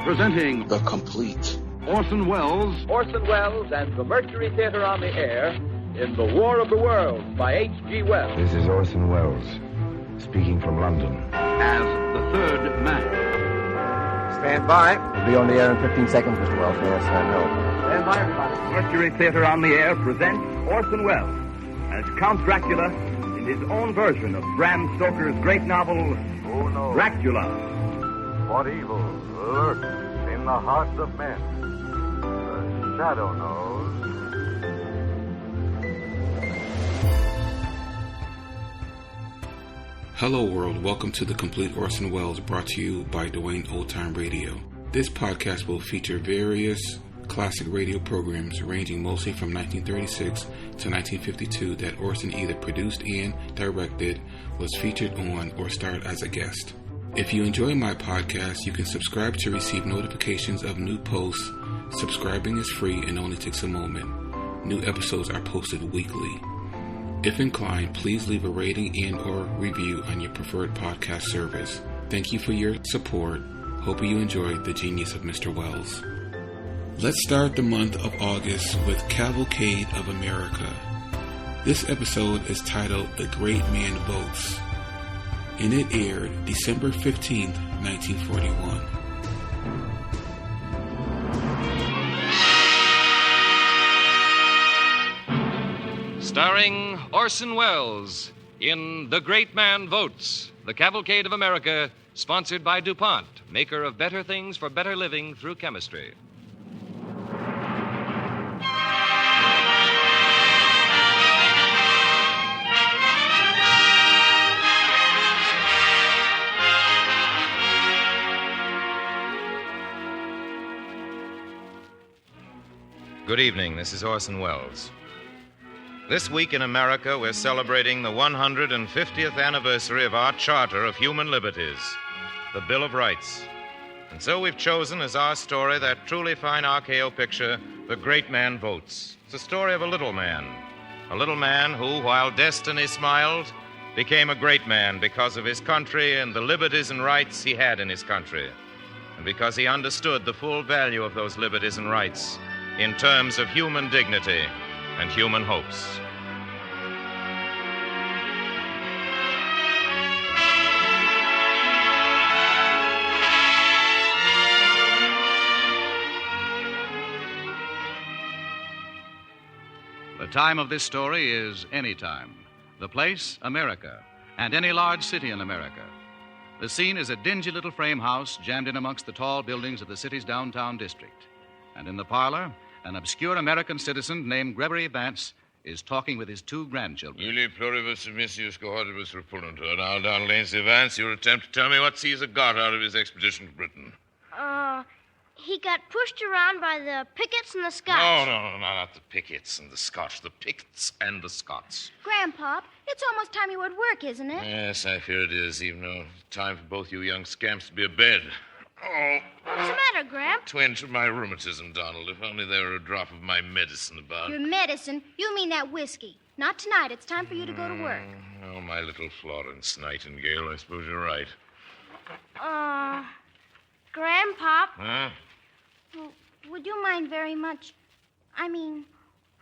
Presenting The Complete Orson Welles and the Mercury Theater on the Air in The War of the Worlds by H.G. Wells. This is Orson Welles, speaking from London. as the third man. Stand by. We'll be on the air in 15 seconds, Mr. Wells. Yes, I know. Stand by, everybody. Mercury Theater on the Air presents Orson Welles as Count Dracula in his own version of Bram Stoker's great novel, Who knows Dracula. what evil lurks in the hearts of men? The shadow knows. Hello world, welcome to The Complete Orson Welles, brought to you by Dwayne Old Time Radio. This podcast will feature various classic radio programs ranging mostly from 1936 to 1952 that Orson either produced and directed, was featured on, or starred as a guest. If you enjoy my podcast, you can subscribe to receive notifications of new posts. Subscribing is free and only takes a moment. New episodes are posted weekly. If inclined, please leave a rating and or review on your preferred podcast service. Thank you for your support. Hope you enjoyed the genius of Mr. Welles. Let's start the month of August with Cavalcade of America. This episode is titled The Great Man Votes, and it aired December 15th, 1941. Starring Orson Welles in The Great Man Votes, The Cavalcade of America, sponsored by DuPont, maker of better things for better living through chemistry. Good evening. This is Orson Welles. This week in America, we're celebrating the 150th anniversary of our Charter of Human Liberties, the Bill of Rights. And so we've chosen as our story that truly fine RKO picture, The Great Man Votes. It's a story of a little man who, while destiny smiled, became a great man because of his country and the liberties and rights he had in his country, and because he understood the full value of those liberties and rights in terms of human dignity and human hopes. The time of this story is any time. The place, America, and any large city in America. The scene is a dingy little frame house jammed in amongst the tall buildings of the city's downtown district. And in the parlor, an obscure American citizen named Gregory Vance is talking with his two grandchildren. Uli pluribus submissius cohortibus repullentur. Now, Donald Ainsley Vance, your attempt to tell me what Caesar got out of his expedition to Britain. He got pushed around by the Ficketts and the Scots. No, not the Ficketts and the Scotch. The Picts and the Scots. Grandpop, it's almost time you would work, isn't it? Yes, I fear it is, even though it's time for both you young scamps to be abed. Oh. What's the matter, Gramp? Twinge of my rheumatism, Donald. If only there were a drop of my medicine about. Your medicine? You mean that whiskey. Not tonight. It's time for you to go to work. Oh, my little Florence Nightingale. I suppose you're right. Grandpop? Huh? Would you mind very much? I mean,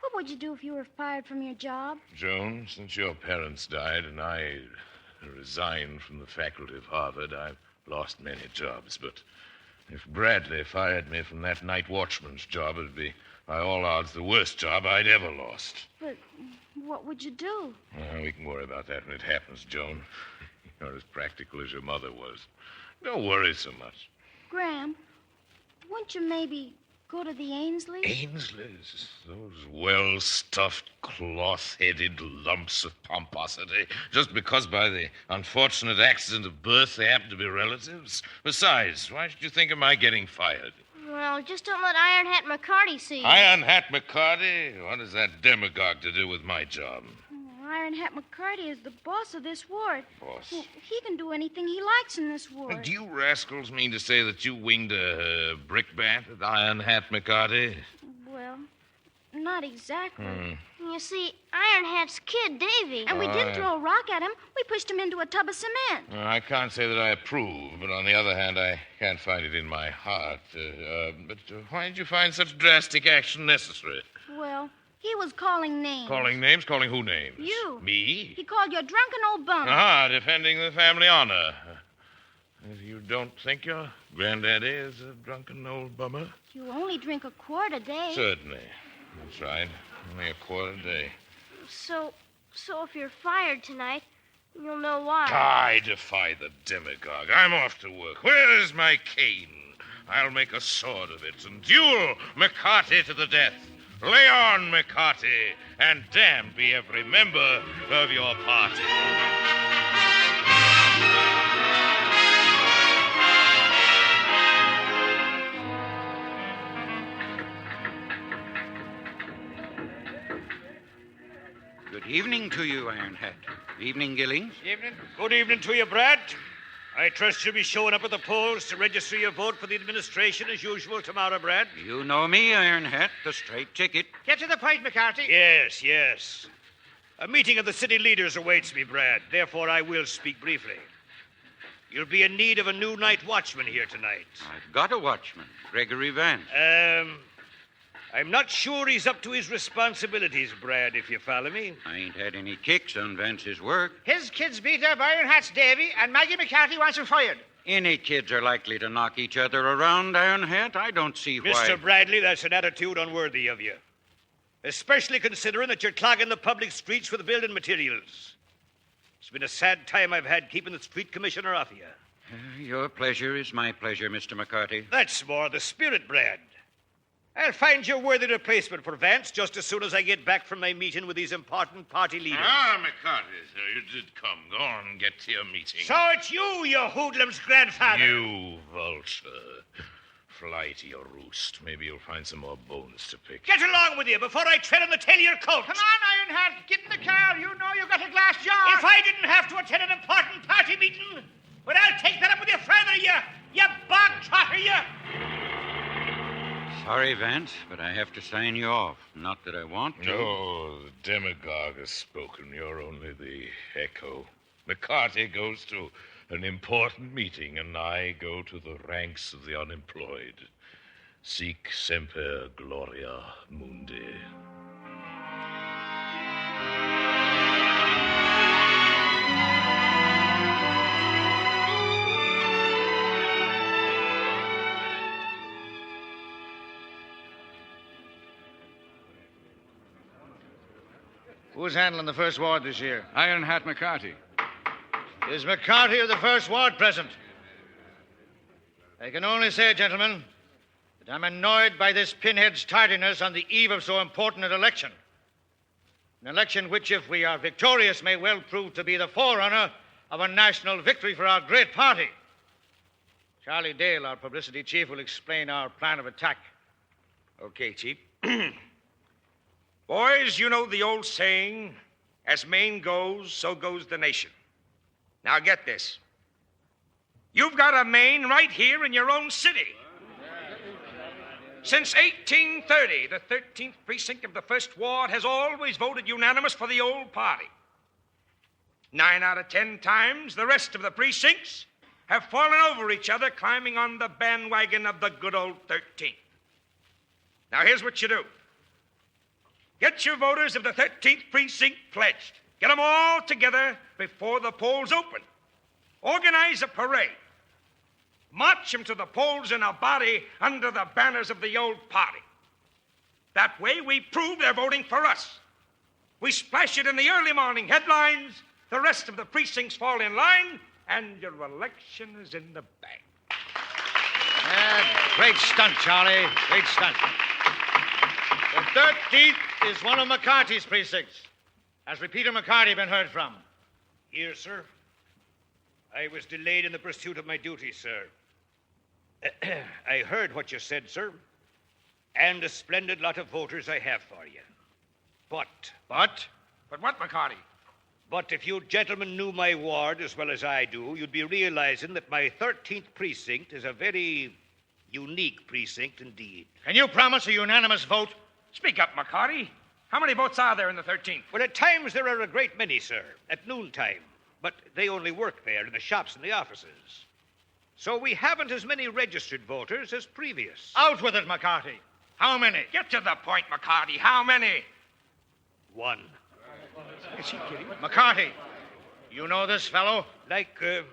what would you do if you were fired from your job? Joan, since your parents died and I resigned from the faculty of Harvard, I've lost many jobs, but if Bradley fired me from that night watchman's job, it'd be, by all odds, the worst job I'd ever lost. But what would you do? Well, we can worry about that when it happens, Joan. You're as practical as your mother was. Don't worry so much. Graham, wouldn't you maybe go to the Ainsleys? Ainsleys? Those well-stuffed, cloth-headed lumps of pomposity, just because by the unfortunate accident of birth they happen to be relatives? Besides, why should you think of my getting fired? Well, just don't let Iron Hat McCarty see you. Iron Hat McCarty? What has that demagogue to do with my job? Iron Hat McCarty is the boss of this ward. Boss? Well, he can do anything he likes in this ward. Do you rascals mean to say that you winged a brickbat at Iron Hat McCarty? Well, not exactly. You see, Iron Hat's kid, Davy. And we didn't throw a rock at him. We pushed him into a tub of cement. I can't say that I approve, but on the other hand, I can't find it in my heart. But why did you find such drastic action necessary? Well, he was calling names. Calling names? Calling who names? You. Me? He called you a drunken old bum. Defending the family honor. You don't think your granddaddy is a drunken old bummer? You only drink a quart a day. Certainly. That's right. Only a quarter a day. So if you're fired tonight, you'll know why. I defy the demagogue. I'm off to work. Where is my cane? I'll make a sword of it and duel McCarty to the death. Lay on, McCarty, and damned be every member of your party. Good evening to you, Iron Hat. Evening, Gillings. Evening. Good evening to you, Brad. I trust you'll be showing up at the polls to register your vote for the administration as usual tomorrow, Brad. You know me, Iron Hat, the straight ticket. Get to the point, McCarty. Yes. A meeting of the city leaders awaits me, Brad. Therefore, I will speak briefly. You'll be in need of a new night watchman here tonight. I've got a watchman, Gregory Vance. I'm not sure he's up to his responsibilities, Brad, if you follow me. I ain't had any kicks on Vance's work. His kids beat up Iron Hat's Davy, and Maggie McCarthy wants him fired. Any kids are likely to knock each other around, Iron Hat. I don't see why... Mr. Bradley, that's an attitude unworthy of you. Especially considering that you're clogging the public streets with building materials. It's been a sad time I've had keeping the street commissioner off you. Your pleasure is my pleasure, Mr. McCarty. That's more the spirit, Brad. I'll find you a worthy replacement for Vance just as soon as I get back from my meeting with these important party leaders. McCarty, sir, you did come. Go on and get to your meeting. So it's you hoodlum's grandfather. You vulture. Fly to your roost. Maybe you'll find some more bones to pick. Get along with you before I tread on the tail of your coat. Come on, Iron Hat. Get in the car. You know you've got a glass jar. If I didn't have to attend an important party meeting, well, I'll take that up with you further, you bog trotter, you. Sorry, Vance, but I have to sign you off. Not that I want to. No, the demagogue has spoken. You're only the echo. McCarty goes to an important meeting, and I go to the ranks of the unemployed. Sic semper gloria mundi. Who's handling the First Ward this year? Iron Hat McCarty. Is McCarty of the First Ward present? I can only say, gentlemen, that I'm annoyed by this pinhead's tardiness on the eve of so important an election. An election which, if we are victorious, may well prove to be the forerunner of a national victory for our great party. Charlie Dale, our publicity chief, will explain our plan of attack. Okay, Chief. Boys, you know the old saying, as Maine goes, so goes the nation. Now get this. You've got a Maine right here in your own city. Since 1830, the 13th precinct of the First Ward has always voted unanimous for the old party. 9 out of 10 times, the rest of the precincts have fallen over each other, climbing on the bandwagon of the good old 13th. Now, here's what you do. Get your voters of the 13th precinct pledged. Get them all together before the polls open. Organize a parade. March them to the polls in a body under the banners of the old party. That way we prove they're voting for us. We splash it in the early morning headlines, the rest of the precincts fall in line, and your election is in the bag. Great stunt, Charlie. Great stunt. The 13th is one of McCarty's precincts. Has Repeater McCarty been heard from? Here, sir. I was delayed in the pursuit of my duty, sir. I heard what you said, sir. And a splendid lot of voters I have for you. But what, McCarty? But if you gentlemen knew my ward as well as I do, you'd be realizing that my 13th precinct is a very unique precinct indeed. Can you promise a unanimous vote Speak up, McCarty. How many votes are there in the 13th? Well, at times there are a great many, sir, at noontime. But they only work there in the shops and the offices. So we haven't as many registered voters as previous. Out with it, McCarty. How many? Get to the point, McCarty. How many? 1. Is he kidding? McCarty, you know this fellow? Like a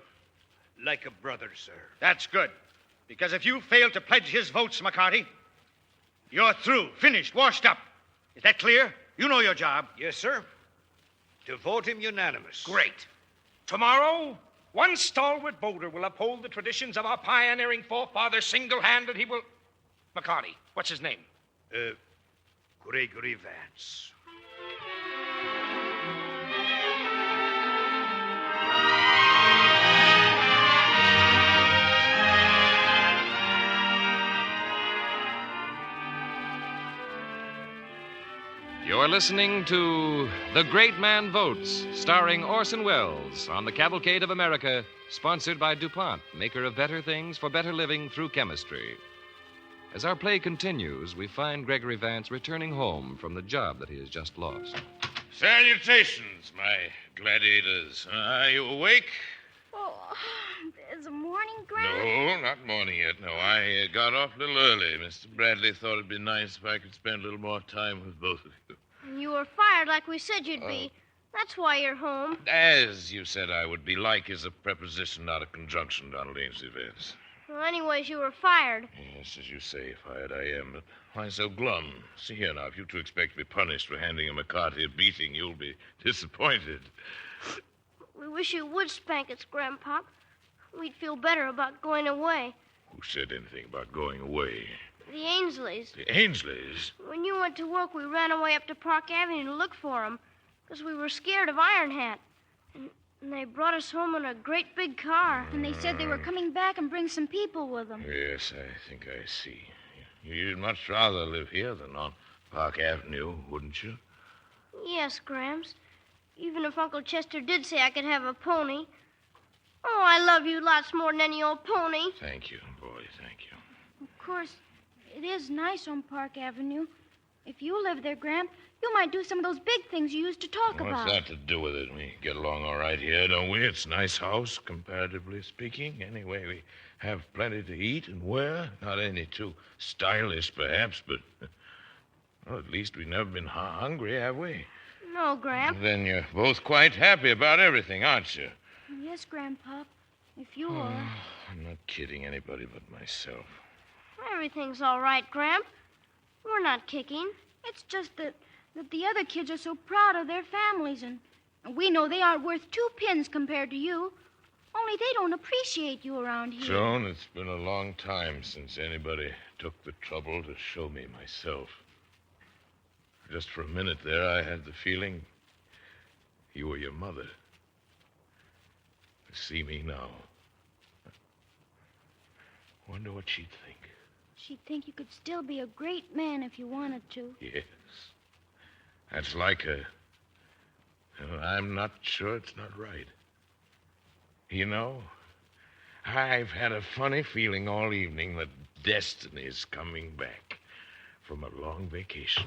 brother, sir. That's good. Because if you fail to pledge his votes, McCarty, you're through, finished, washed up. Is that clear? You know your job. Yes, sir. To vote him unanimous. Great. Tomorrow, one stalwart voter will uphold the traditions of our pioneering forefathers single-handed. He will... McCarty, what's his name? Gregory Vance. You're listening to The Great Man Votes, starring Orson Welles on the Cavalcade of America, sponsored by DuPont, maker of better things for better living through chemistry. As our play continues, we find Gregory Vance returning home from the job that he has just lost. Salutations, my gladiators. Are you awake? Oh, is it morning, Grant? No, not morning yet. No, I got off a little early. Mr. Bradley thought it'd be nice if I could spend a little more time with both of you. You were fired like we said you'd be. That's why you're home. As you said I would be. Like is a preposition, not a conjunction, Donald Ainsley Vance. Well, anyways, you were fired. Yes, as you say, fired I am, but why so glum? See here now, if you two expect to be punished for handing a McCarty a beating, you'll be disappointed. We wish you would spank us, Grandpop. We'd feel better about going away. Who said anything about going away? The Ainsleys. The Ainsleys? When you went to work, we ran away up to Park Avenue to look for them, because we were scared of Iron Hat. And they brought us home in a great big car. And they said they were coming back and bring some people with them. Yes, I think I see. You'd much rather live here than on Park Avenue, wouldn't you? Yes, Gramps. Even if Uncle Chester did say I could have a pony. Oh, I love you lots more than any old pony. Thank you, boy, thank you. Of course, it is nice on Park Avenue. If you live there, Gramp, you might do some of those big things you used to talk about. What's that to do with it? We get along all right here, don't we? It's a nice house, comparatively speaking. Anyway, we have plenty to eat and wear. Not any too stylish, perhaps, but... Well, at least we've never been hungry, have we? No, Gramp. Then you're both quite happy about everything, aren't you? Yes, Grandpop. If you are. I'm not kidding anybody but myself. Everything's all right, Gramp. We're not kicking. It's just that the other kids are so proud of their families, and we know they aren't worth 2 pins compared to you. Only they don't appreciate you around here. Joan, it's been a long time since anybody took the trouble to show me myself. Just for a minute there, I had the feeling you were your mother. See me now. Wonder what she'd think. She'd think you could still be a great man if you wanted to. Yes. That's like her. I'm not sure it's not right. You know, I've had a funny feeling all evening that Destiny's coming back from a long vacation.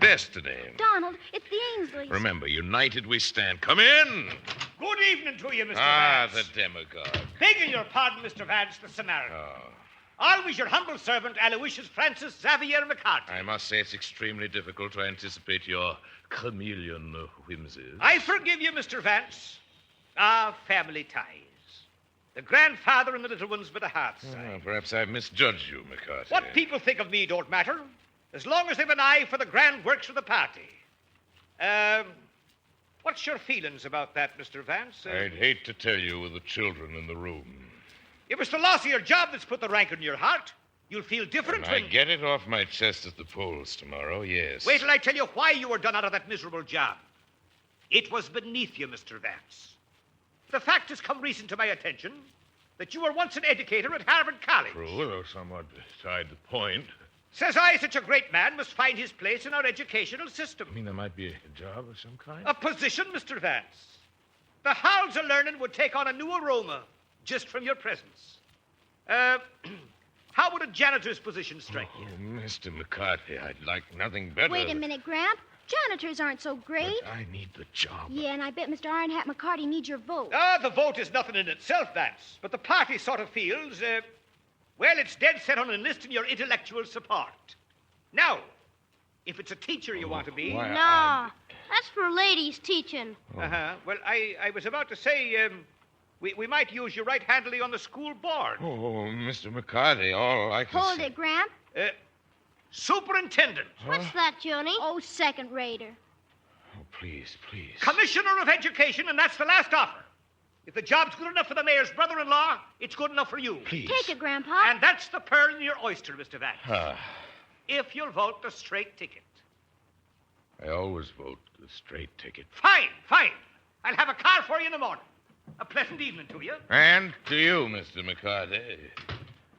Destiny. Donald, it's the Ainsleys. Remember, united we stand. Come in. Good evening to you, Mr. Ah, Vance. the demagogue. Begging your pardon, Mr. Vance, the Samaritan. Oh. Always your humble servant, Aloysius Francis Xavier McCarty. I must say it's extremely difficult to anticipate your chameleon whimsies. I forgive you, Mr. Vance. Ah, family ties. The grandfather and the little ones by the hearthside. Perhaps I've misjudged you, McCarty. What people think of me don't matter, as long as they've an eye for the grand works of the party. What's your feelings about that, Mr. Vance? I'd hate to tell you with the children in the room. If it's the loss of your job that's put the rancor in your heart, you'll feel different When I get it off my chest at the polls tomorrow, yes. Wait till I tell you why you were done out of that miserable job. It was beneath you, Mr. Vance. The fact has come recent to my attention that you were once an educator at Harvard College. True, though somewhat beside the point. Says I, such a great man must find his place in our educational system. You mean there might be a job of some kind? A position, Mr. Vance. The halls of learning would take on a new aroma just from your presence. How would would a janitor's position strike you? Oh, Mr. McCarthy, I'd like nothing better. Wait a minute, Gramp. Janitors aren't so great. But I need the job. Yeah, and I bet Mr. Iron Hat McCarty needs your vote. The vote is nothing in itself, Vance. But the party sort of feels, well, it's dead set on enlisting your intellectual support. Now, if it's a teacher you want to be... No, that's for ladies teaching. Uh-huh. Well, I was about to say, we might use you right-handedly on the school board. Oh, Mr. McCarthy, all I can Hold say... it, Gramp. Superintendent. What's that, Johnny? Oh, second rater. Oh, please. Commissioner of Education, and that's the last offer. If the job's good enough for the mayor's brother-in-law, it's good enough for you. Please. Take it, Grandpa. And that's the pearl in your oyster, Mr. Vance. If you'll vote the straight ticket. I always vote the straight ticket. Fine. I'll have a car for you in the morning. A pleasant evening to you. And to you, Mr. McCarthy.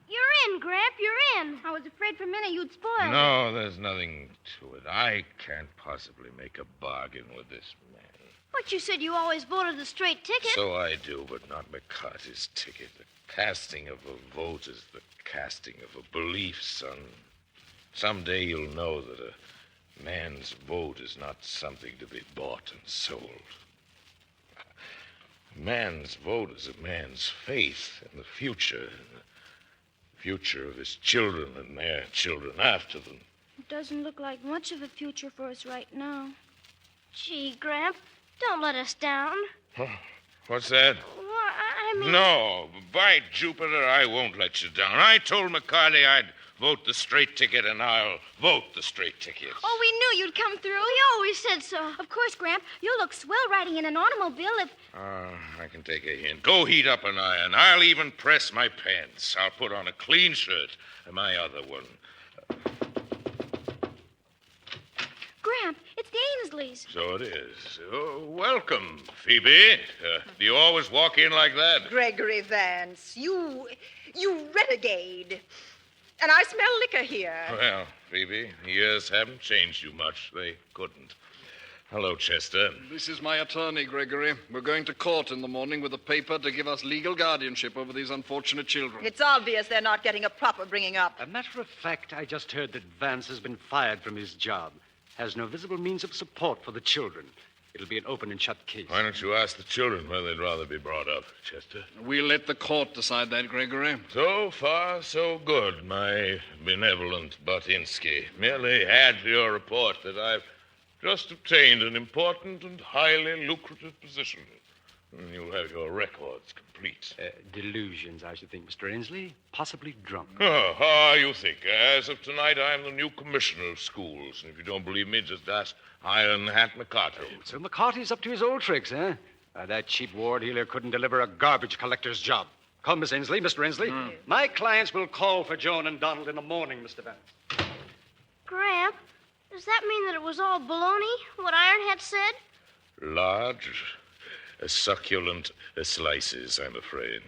You're in, Gramp, you're in. I was afraid for a minute you'd spoil No, there's nothing to it. I can't possibly make a bargain with this man. But you said you always voted the straight ticket. So I do, but not McCarthy's ticket. The casting of a vote is the casting of a belief, son. Someday you'll know that a man's vote is not something to be bought and sold. A man's vote is a man's faith in the future of his children and their children after them. It doesn't look like much of a future for us right now. Gee, Gramp, don't let us down. Huh? What's that? Well, I mean... No, by Jupiter, I won't let you down. I told McCarthy I'd vote the straight ticket, and I'll vote the straight ticket. Oh, we knew you'd come through. We always said so. Of course, Gramp. You'll look swell riding in an automobile if... I can take a hint. Go heat up an iron. I'll even press my pants. I'll put on a clean shirt and my other one. Gramp, it's the Ainsleys. So it is. Oh, welcome, Phoebe. Do you always walk in like that? Gregory Vance, you renegade. And I smell liquor here. Well, Phoebe, years haven't changed you much. They couldn't. Hello, Chester. This is my attorney, Gregory. We're going to court in the morning with a paper to give us legal guardianship over these unfortunate children. It's obvious they're not getting a proper bringing up. A matter of fact, I just heard that Vance has been fired from his job. Has no visible means of support for the children. It'll be an open and shut case. Why don't you ask the children where they'd rather be brought up, Chester? We'll let the court decide that, Gregory. So far, so good, my benevolent Butinsky. Merely add to your report that I've just obtained an important and highly lucrative position. And you'll have your records complete. Delusions, I should think, Mr. Ainsley. Possibly drunk. You think. As of tonight, I'm the new commissioner of schools. And if you don't believe me, just ask Iron Hat McCarthy. So McCarthy's up to his old tricks, eh? That cheap ward healer couldn't deliver a garbage collector's job. Come, Miss Ainsley, Mr. Ainsley. My clients will call for Joan and Donald in the morning, Mr. Vance. Gramp, does that mean that it was all baloney, what Iron Hat said? Large, succulent slices, I'm afraid.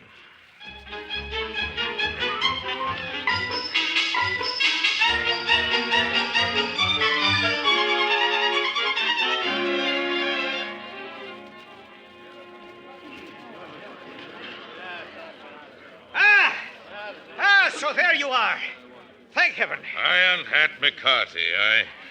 So there you are. Thank heaven. Iron Hat McCarthy,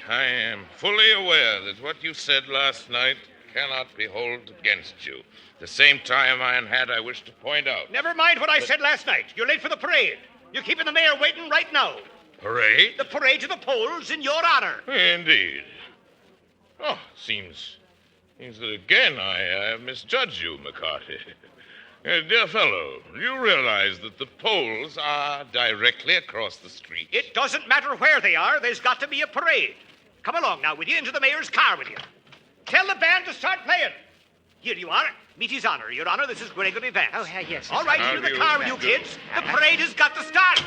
I am fully aware that what you said last night cannot be held against you. At the same time, Iron Hat, I wish to point out... Never mind what I said last night. You're late for the parade. You're keeping the mayor waiting right now. Parade? The parade to the polls in your honor. Indeed. Oh, seems that again I have misjudged you, McCarthy. Dear fellow, do you realize that the polls are directly across the street? It doesn't matter where they are. There's got to be a parade. Come along now with you into the mayor's car with you. Tell the band to start playing. Here you are. Meet his honor. Your honor, this is Gregory Vance. Oh, yes. All right, into the car with you kids. The parade has got to start.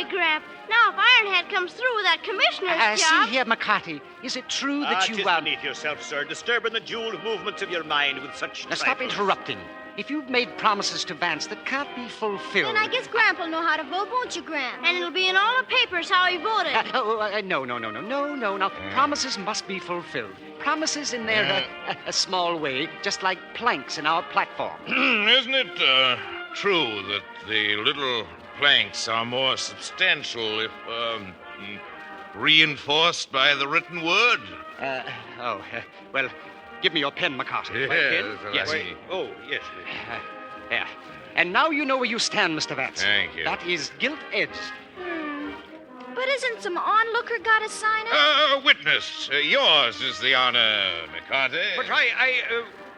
Gramp. Now, if Iron Hat comes through with that commissioner's job... See here, McCarthy. Is it true that you... Just beneath yourself, sir, disturbing the jeweled movements of your mind with such Now, stop interrupting. if you've made promises to Vance that can't be fulfilled... Then I guess Grandpa'll know how to vote, won't you, Gramp? And it'll be in all the papers how he voted. No. Promises must be fulfilled. Promises in their a small way, just like planks in our platform. Isn't it true that the little planks are more substantial if reinforced by the written word? Well, give me your pen, McCarthy. Yeah, My pen? Yes. Oh, yes. There. And now you know where you stand, Mr. Vance. Thank you. That is gilt-edged. But isn't some onlooker got to sign it? Witness, yours is the honor, McCarthy. But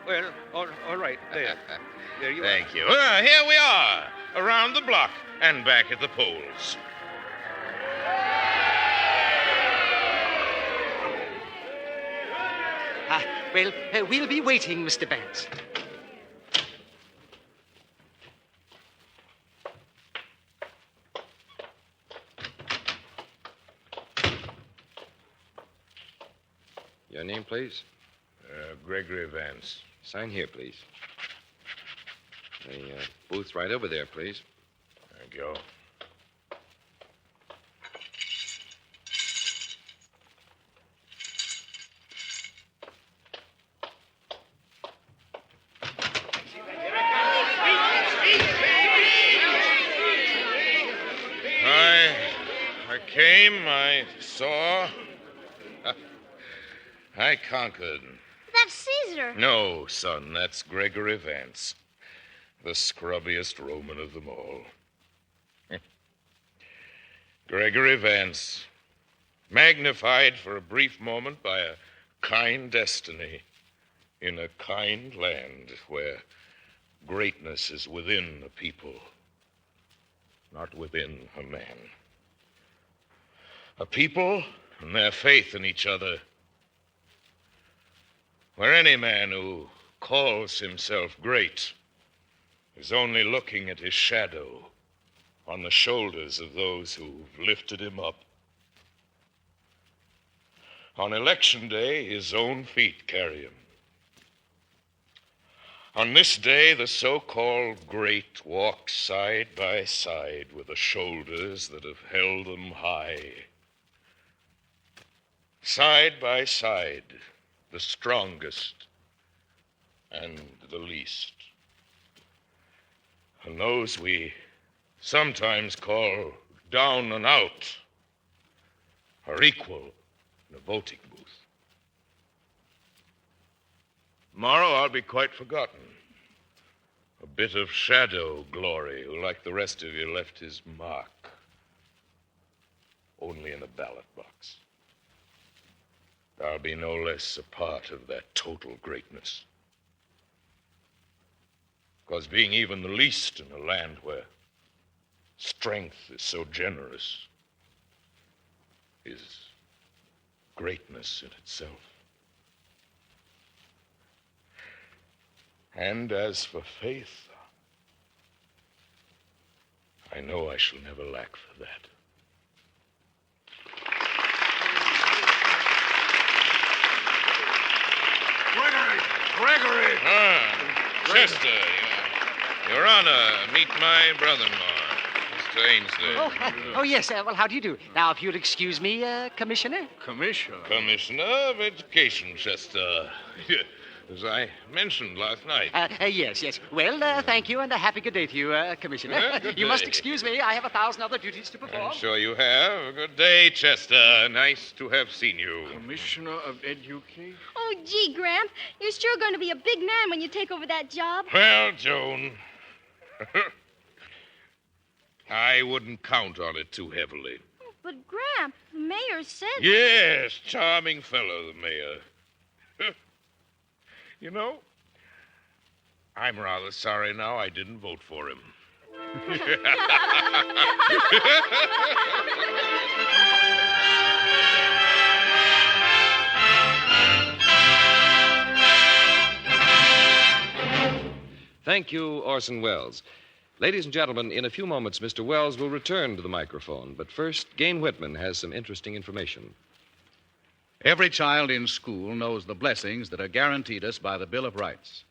well, all right. There you Thank you. Here we are, around the block and back at the polls. We'll be waiting, Mr. Vance. Your name, please? Gregory Vance. Sign here, please. The booth's right over there, please. Thank you. I came, I saw, I conquered. That's Caesar. No, son, that's Gregory Vance, the scrubbiest Roman of them all. Gregory Vance, magnified for a brief moment by a kind destiny in a kind land where greatness is within a people, not within a man. A people and their faith in each other, where any man who calls himself great is only looking at his shadow on the shoulders of those who've lifted him up. On election day, his own feet carry him. On this day, the so-called great walk side by side with the shoulders that have held them high. Side by side, the strongest and the least. And those we sometimes call down and out are equal in a voting booth. Tomorrow I'll be quite forgotten. A bit of shadow glory who, like the rest of you, left his mark only in a ballot box. I'll be no less a part of that total greatness. Because being even the least in a land where strength is so generous is greatness in itself. And as for faith, I know I shall never lack for that. Gregory! Chester, Your Honor, meet my brother-in-law, Mr. Ainsley. Oh, yes. Well, how do you do? Now, if you'll excuse me, Commissioner. Commissioner of Education, Chester. As I mentioned last night. Yes. Well, thank you, and a happy good day to you, Commissioner. Good You day. must excuse me. I have 1,000 other duties to perform. I'm sure you have. Good day, Chester. Nice to have seen you. Commissioner of Education? Oh, gee, Gramp, you're sure going to be a big man when you take over that job. Well, Joan, I wouldn't count on it too heavily. But, Gramp, the mayor said... Yes, charming fellow, the mayor. You know, I'm rather sorry now I didn't vote for him. Thank you, Orson Welles. Ladies and gentlemen, in a few moments, Mr. Welles will return to the microphone. But first, Gain Whitman has some interesting information. Every child in school knows the blessings that are guaranteed us by the Bill of Rights.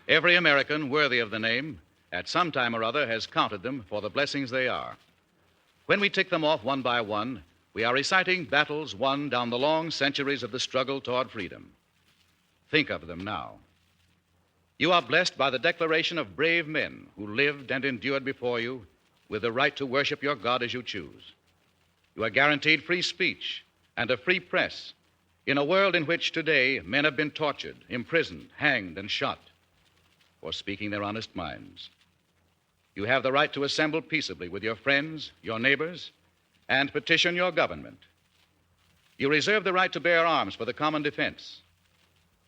Every American worthy of the name, at some time or other, has counted them for the blessings they are. When we tick them off one by one, we are reciting battles won down the long centuries of the struggle toward freedom. Think of them now. You are blessed by the declaration of brave men who lived and endured before you with the right to worship your God as you choose. You are guaranteed free speech and a free press in a world in which today men have been tortured, imprisoned, hanged, and shot for speaking their honest minds. You have the right to assemble peaceably with your friends, your neighbors, and petition your government. You reserve the right to bear arms for the common defense.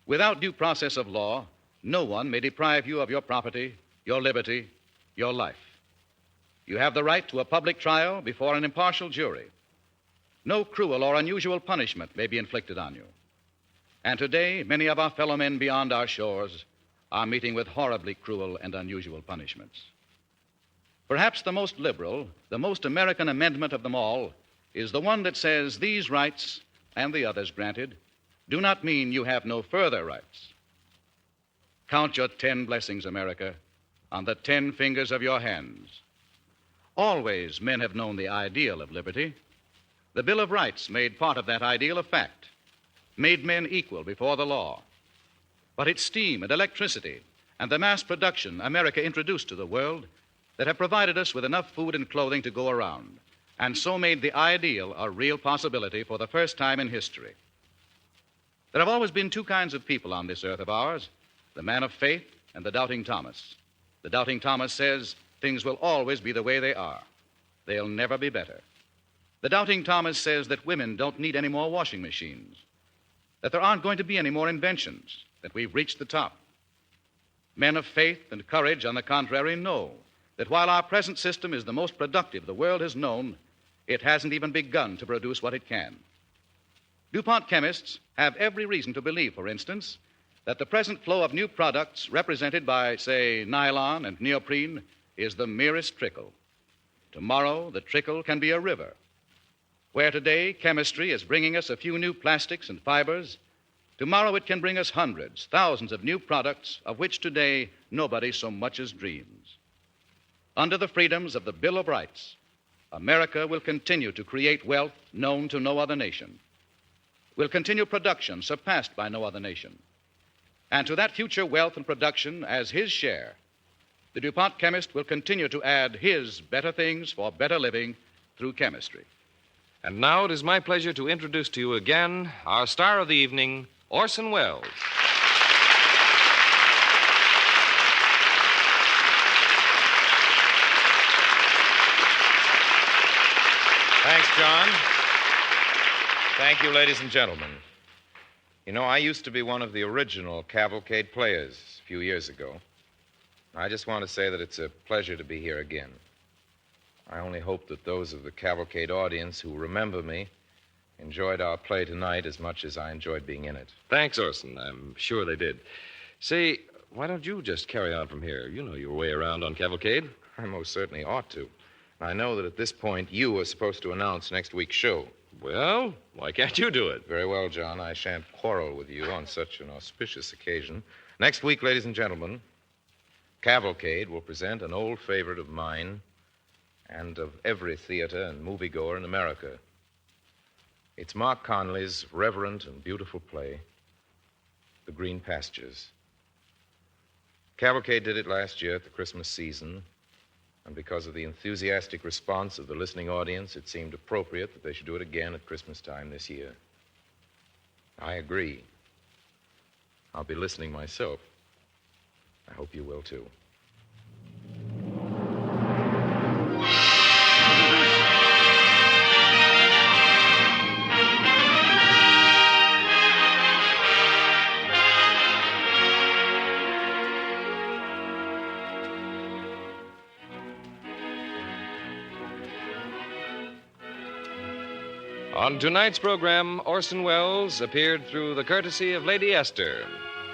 Without due process of law, no one may deprive you of your property, your liberty, your life. You have the right to a public trial before an impartial jury. No cruel or unusual punishment may be inflicted on you. And today, many of our fellow men beyond our shores are meeting with horribly cruel and unusual punishments. Perhaps the most liberal, the most American amendment of them all is the one that says these rights, and the others granted, do not mean you have no further rights. Count your 10 blessings, America, on the 10 fingers of your hands. Always men have known the ideal of liberty. The Bill of Rights made part of that ideal a fact, made men equal before the law. But it's steam and electricity and the mass production America introduced to the world that have provided us with enough food and clothing to go around, and so made the ideal a real possibility for the first time in history. There have always been 2 kinds of people on this earth of ours, the man of faith and the doubting Thomas. The doubting Thomas says things will always be the way they are. They'll never be better. The doubting Thomas says that women don't need any more washing machines, that there aren't going to be any more inventions, that we've reached the top. Men of faith and courage, on the contrary, know that while our present system is the most productive the world has known, it hasn't even begun to produce what it can. DuPont chemists have every reason to believe, for instance, that the present flow of new products represented by, say, nylon and neoprene is the merest trickle. Tomorrow, the trickle can be a river. Where today chemistry is bringing us a few new plastics and fibers, tomorrow it can bring us hundreds, thousands of new products of which today nobody so much as dreams. Under the freedoms of the Bill of Rights, America will continue to create wealth known to no other nation, will continue production surpassed by no other nation. And to that future wealth and production, as his share, the DuPont chemist will continue to add his better things for better living through chemistry. And now it is my pleasure to introduce to you again our star of the evening, Orson Welles. Thanks, John. Thank you, ladies and gentlemen. You know, I used to be one of the original Cavalcade players a few years ago. I just want to say that it's a pleasure to be here again. I only hope that those of the Cavalcade audience who remember me enjoyed our play tonight as much as I enjoyed being in it. Thanks, Orson. I'm sure they did. Say, why don't you just carry on from here? You know your way around on Cavalcade. I most certainly ought to. I know that at this point you are supposed to announce next week's show. Well, why can't you do it? Very well, John. I shan't quarrel with you on such an auspicious occasion. Next week, ladies and gentlemen, Cavalcade will present an old favorite of mine and of every theater and moviegoer in America. It's Mark Conley's reverent and beautiful play, The Green Pastures. Cavalcade did it last year at the Christmas season, and because of the enthusiastic response of the listening audience, it seemed appropriate that they should do it again at Christmas time this year. I agree. I'll be listening myself. I hope you will, too. On tonight's program, Orson Welles appeared through the courtesy of Lady Esther,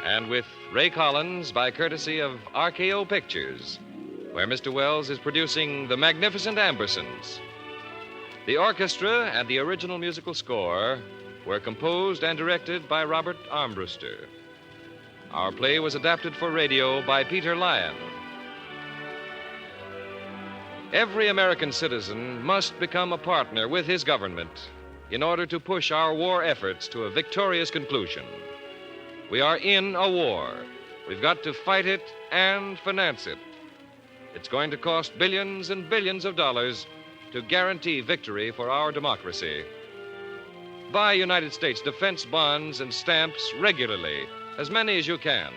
and with Ray Collins by courtesy of RKO Pictures, where Mr. Welles is producing The Magnificent Ambersons. The orchestra and the original musical score were composed and directed by Robert Armbruster. Our play was adapted for radio by Peter Lyon. Every American citizen must become a partner with his government in order to push our war efforts to a victorious conclusion. We are in a war. We've got to fight it and finance it. It's going to cost billions and billions of dollars to guarantee victory for our democracy. Buy United States defense bonds and stamps regularly, as many as you can.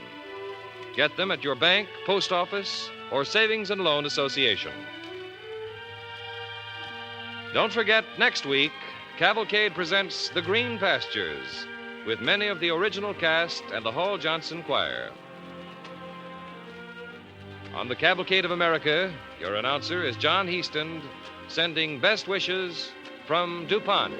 Get them at your bank, post office, or savings and loan association. Don't forget, next week, Cavalcade presents The Green Pastures with many of the original cast and the Hall Johnson Choir. On the Cavalcade of America, your announcer is John Heaston, sending best wishes from DuPont.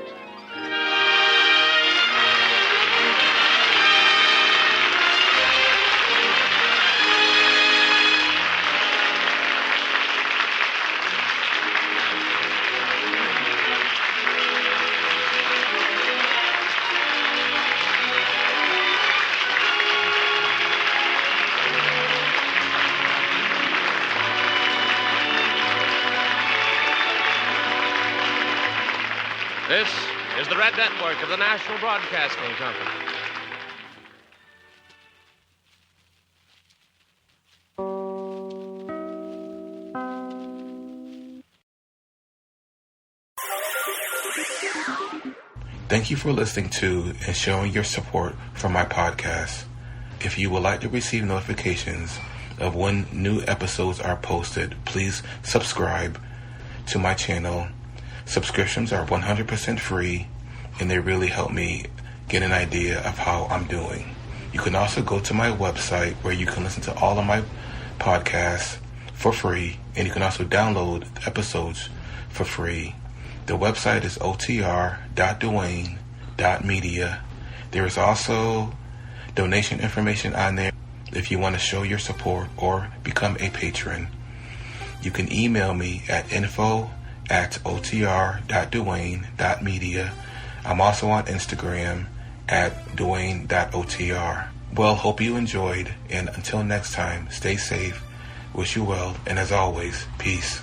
This is the Red Network of the National Broadcasting Company. Thank you for listening to and showing your support for my podcast. If you would like to receive notifications of when new episodes are posted, please subscribe to my channel. Subscriptions are 100% free, and they really help me get an idea of how I'm doing. You can also go to my website where you can listen to all of my podcasts for free, and you can also download episodes for free. The website is otr.duane.media. There is also donation information on there if you want to show your support or become a patron. You can email me at info@otr.duane.media. I'm also on Instagram at duane.otr. Well, hope you enjoyed, and until next time, stay safe, wish you well, and as always, peace.